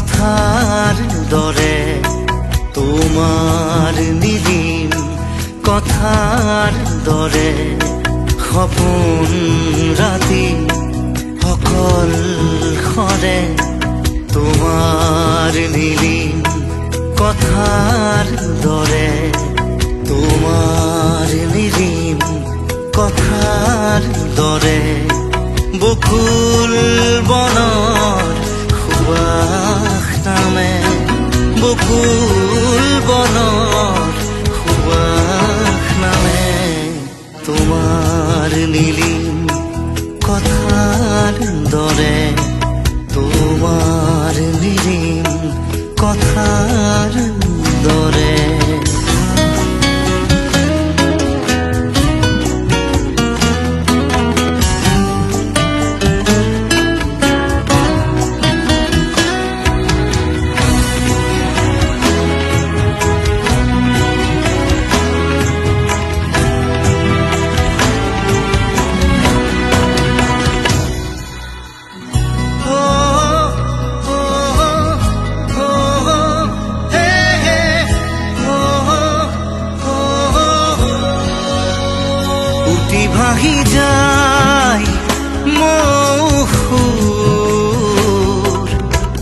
কথাৰ দৰে তোমাৰ নিলিম কথাৰ দৰে সপোন ৰাতি অকল খৰে তোমাৰ নিলিম কথাৰ দৰে তোমাৰ নিলিম কথাৰ দৰে বকুল বনৰ সুবাস নামে বকুল বনৰ সুবাস নামে তোমার নিলিম কথার দরে তোমার নিলিম কথার দরে ভাহি যায় মৌসুর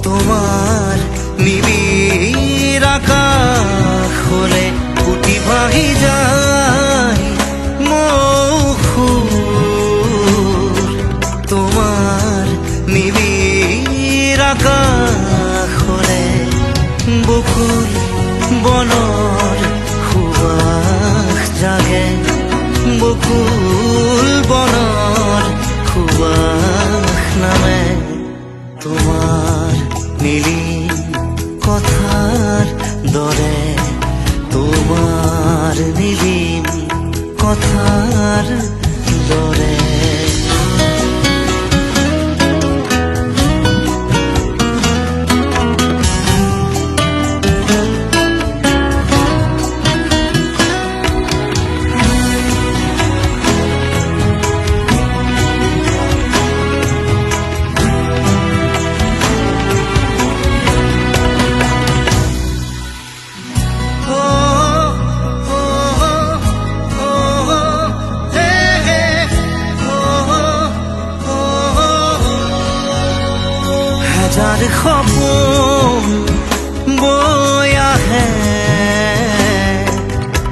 তোমার নিবিড় আকাশ হলে উঠি ভাহি যায় মৌসুর তোমার নিবিড় আকাশ হলে বকুল বনৰ সুবাস জাগে বকুল বনৰ সুবাস নামে তোমাৰ নিলিম কথাৰ দৰে তোমাৰ নিলিম কথাৰ দৰে যাৰ সপোন বৈ আহে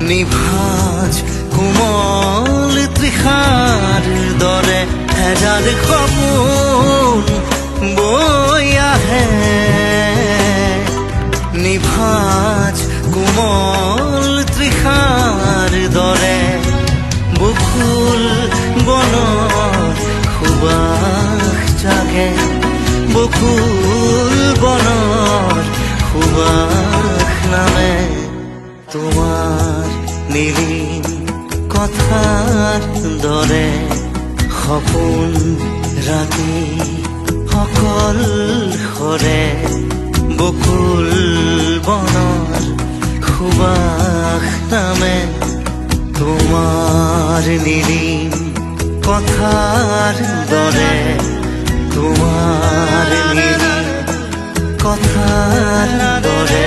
নিভাঁজ কোমল তৃষাৰ দৰে হেজাৰ সপোন বৈ আহে নিভাঁজ কোমল তৃষাৰ দৰে বকুল বনৰ সুবাস জাগে বকুল বনৰ সুবাস নামে তোমাৰ নিলিম কথাৰ দৰে সপোন ৰাতি অকল খৰে বকুল বনৰ সুবাস নামে তোমাৰ নিলিম কথাৰ দৰে তোমাৰ নিলিম কথাৰ দৰে